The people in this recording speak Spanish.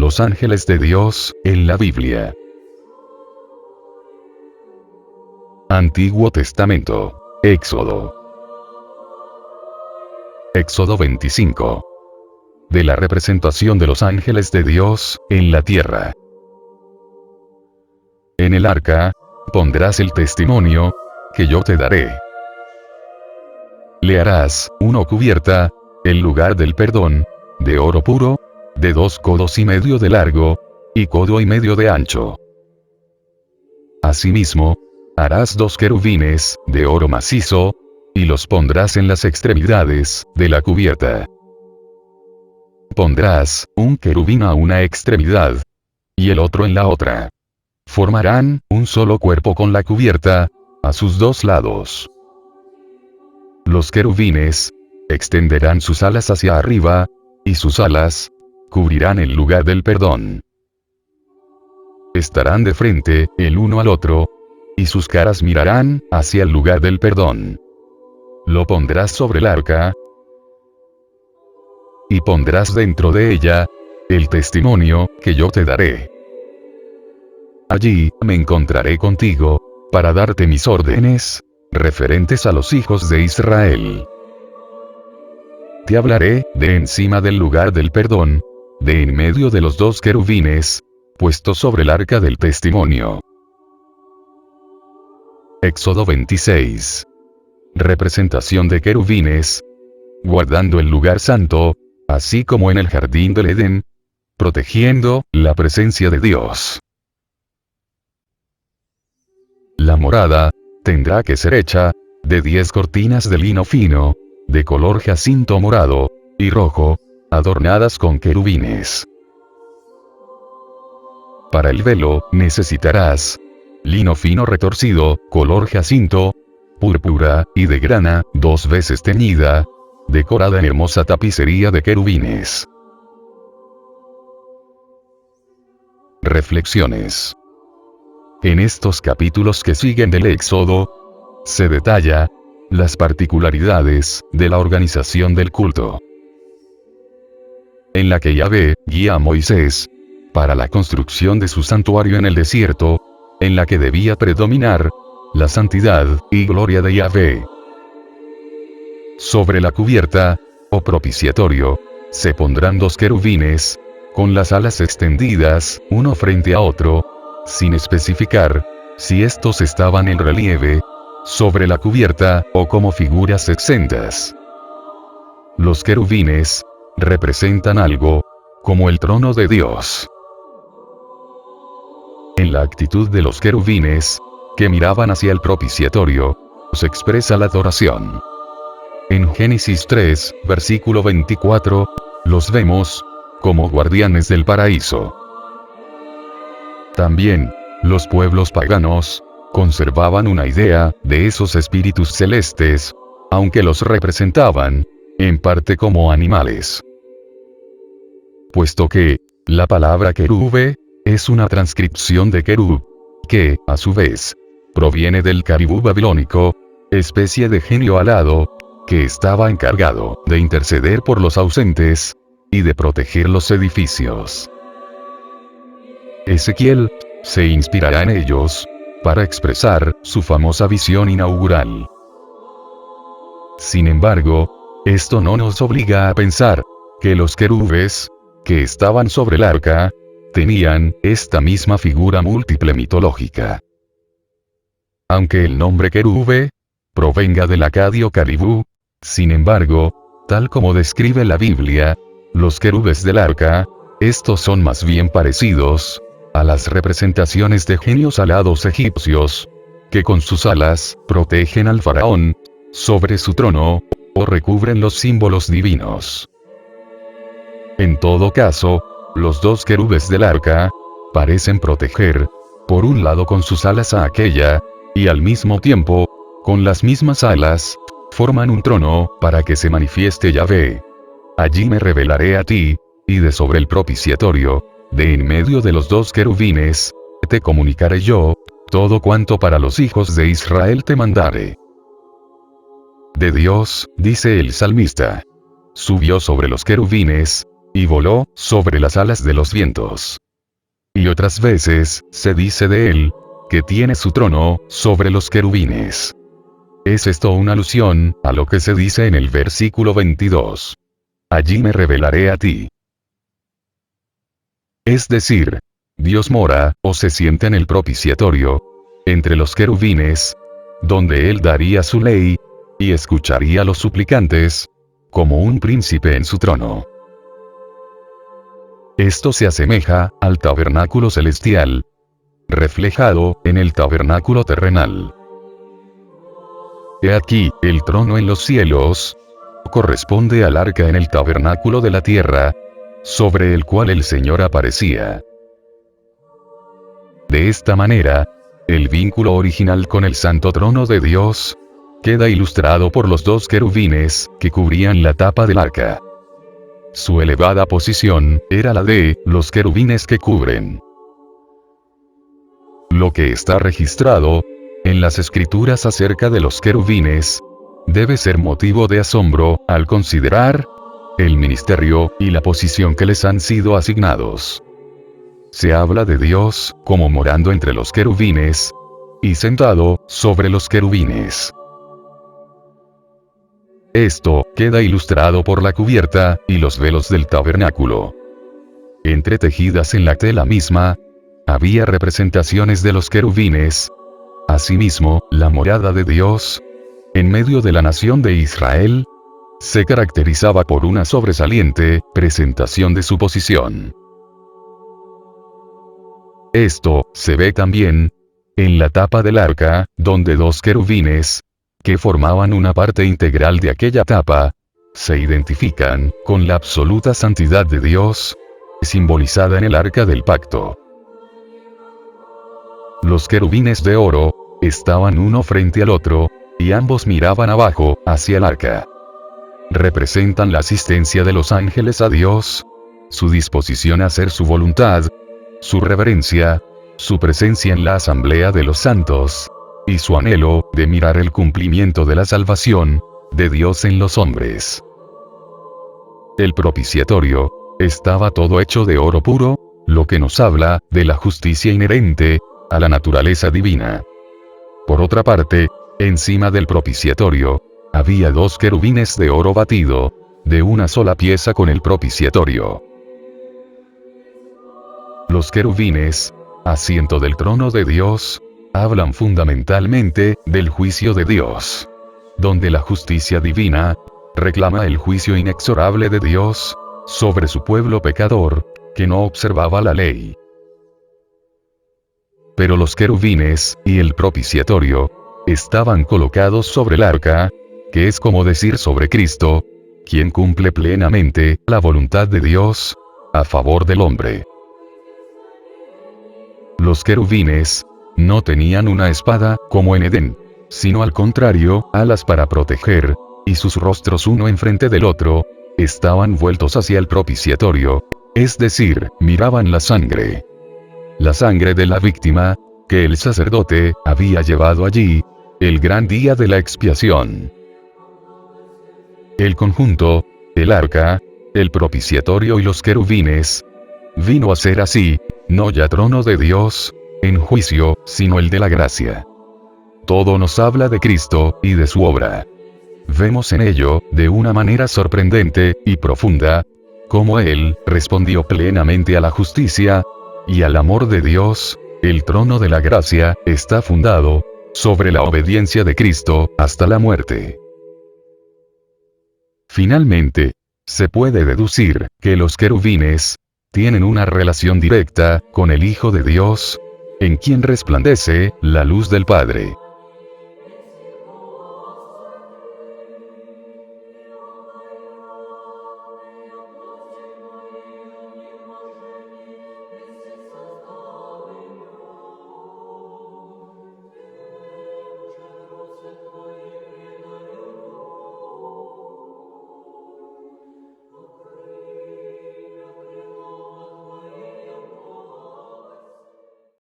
los ángeles de Dios, en la Biblia. Antiguo Testamento. Éxodo. Éxodo 25. De la representación de los ángeles de Dios, en la tierra. En el arca, pondrás el testimonio, que yo te daré. Le harás, una cubierta, el lugar del perdón, de oro puro, de 2 codos y medio de largo, y 1,5 codos de ancho. Asimismo, harás 2 querubines, de oro macizo, y los pondrás en las extremidades, de la cubierta. Pondrás, un querubín a una extremidad, y el otro en la otra. Formarán, un solo cuerpo con la cubierta, a sus 2 lados. Los querubines, extenderán sus alas hacia arriba, y sus alas, cubrirán el lugar del perdón. Estarán de frente, el uno al otro, y sus caras mirarán, hacia el lugar del perdón. Lo pondrás sobre el arca, y pondrás dentro de ella, el testimonio, que yo te daré. Allí, me encontraré contigo, para darte mis órdenes, referentes a los hijos de Israel. Te hablaré, de encima del lugar del perdón, de en medio de los 2 querubines, puestos sobre el arca del testimonio. Éxodo 26. Representación de querubines, guardando el lugar santo, así como en el jardín del Edén, protegiendo la presencia de Dios. La morada tendrá que ser hecha de 10 cortinas de lino fino, de color jacinto morado y rojo, adornadas con querubines. Para el velo necesitarás lino fino retorcido, color jacinto, púrpura y de grana, 2 veces teñida, decorada en hermosa tapicería de querubines. Reflexiones. En estos capítulos que siguen del Éxodo, se detalla las particularidades de la organización del culto, en la que Yahvé guía a Moisés para la construcción de su santuario en el desierto, en la que debía predominar la santidad y gloria de Yahvé. Sobre la cubierta, o propiciatorio, se pondrán 2 querubines, con las alas extendidas, uno frente a otro, sin especificar si estos estaban en relieve, sobre la cubierta, o como figuras exentas. Los querubines representan algo, como el trono de Dios. En la actitud de los querubines, que miraban hacia el propiciatorio, se expresa la adoración. En Génesis 3, versículo 24, los vemos como guardianes del paraíso. También, los pueblos paganos conservaban una idea de esos espíritus celestes, aunque los representaban, en parte como animales. Puesto que la palabra querube es una transcripción de querub, que, a su vez, proviene del caribú babilónico, especie de genio alado, que estaba encargado de interceder por los ausentes y de proteger los edificios. Ezequiel se inspirará en ellos para expresar su famosa visión inaugural. Sin embargo, esto no nos obliga a pensar que los querubes, que estaban sobre el arca, tenían esta misma figura múltiple mitológica. Aunque el nombre querube provenga del acadio caribú, sin embargo, tal como describe la Biblia, los querubes del arca, estos son más bien parecidos a las representaciones de genios alados egipcios, que con sus alas protegen al faraón sobre su trono, o recubren los símbolos divinos. En todo caso, los 2 querubes del arca parecen proteger, por un lado con sus alas a aquella, y al mismo tiempo, con las mismas alas, forman un trono para que se manifieste Yahvé. Allí me revelaré a ti, y de sobre el propiciatorio, de en medio de los 2 querubines, te comunicaré yo todo cuanto para los hijos de Israel te mandare. De Dios, dice el salmista. Subió sobre los querubines, y voló sobre las alas de los vientos. Y otras veces, se dice de él, que tiene su trono sobre los querubines. ¿Es esto una alusión a lo que se dice en el versículo 22? Allí me revelaré a ti. Es decir, Dios mora, o se sienta en el propiciatorio, entre los querubines, donde él daría su ley, y escucharía a los suplicantes, como un príncipe en su trono. Esto se asemeja al tabernáculo celestial, reflejado en el tabernáculo terrenal. He aquí, el trono en los cielos, corresponde al arca en el tabernáculo de la tierra, sobre el cual el Señor aparecía. De esta manera, el vínculo original con el santo trono de Dios, queda ilustrado por los dos querubines que cubrían la tapa del arca. Su elevada posición era la de los querubines que cubren. Lo que está registrado en las escrituras acerca de los querubines debe ser motivo de asombro al considerar el ministerio y la posición que les han sido asignados. Se habla de Dios como morando entre los querubines y sentado sobre los querubines. Esto queda ilustrado por la cubierta y los velos del tabernáculo. Entretejidas en la tela misma, había representaciones de los querubines. Asimismo, la morada de Dios, en medio de la nación de Israel, se caracterizaba por una sobresaliente presentación de su posición. Esto se ve también en la tapa del arca, donde dos querubines, que formaban una parte integral de aquella tapa, se identifican con la absoluta santidad de Dios, simbolizada en el arca del pacto. Los querubines de oro estaban uno frente al otro, y ambos miraban abajo, hacia el arca. Representan la asistencia de los ángeles a Dios, su disposición a hacer su voluntad, su reverencia, su presencia en la asamblea de los santos, y su anhelo de mirar el cumplimiento de la salvación de Dios en los hombres. El propiciatorio estaba todo hecho de oro puro, lo que nos habla de la justicia inherente a la naturaleza divina. Por otra parte, encima del propiciatorio, había dos querubines de oro batido, de una sola pieza con el propiciatorio. Los querubines, asiento del trono de Dios, hablan fundamentalmente del juicio de Dios, donde la justicia divina reclama el juicio inexorable de Dios sobre su pueblo pecador, que no observaba la ley. Pero los querubines y el propiciatorio estaban colocados sobre el arca, que es como decir sobre Cristo, quien cumple plenamente la voluntad de Dios a favor del hombre. Los querubines no tenían una espada como en Edén, sino al contrario, alas para proteger, y sus rostros uno enfrente del otro estaban vueltos hacia el propiciatorio, es decir, miraban la sangre de la víctima que el sacerdote había llevado allí, el gran día de la expiación. El conjunto, el arca, el propiciatorio y los querubines, vino a ser así, no ya trono de Dios, en juicio, sino el de la gracia. Todo nos habla de Cristo y de su obra. Vemos en ello, de una manera sorprendente y profunda, cómo Él respondió plenamente a la justicia y al amor de Dios. El trono de la gracia está fundado sobre la obediencia de Cristo hasta la muerte. Finalmente, se puede deducir que los querubines tienen una relación directa con el Hijo de Dios, en quien resplandece la luz del Padre.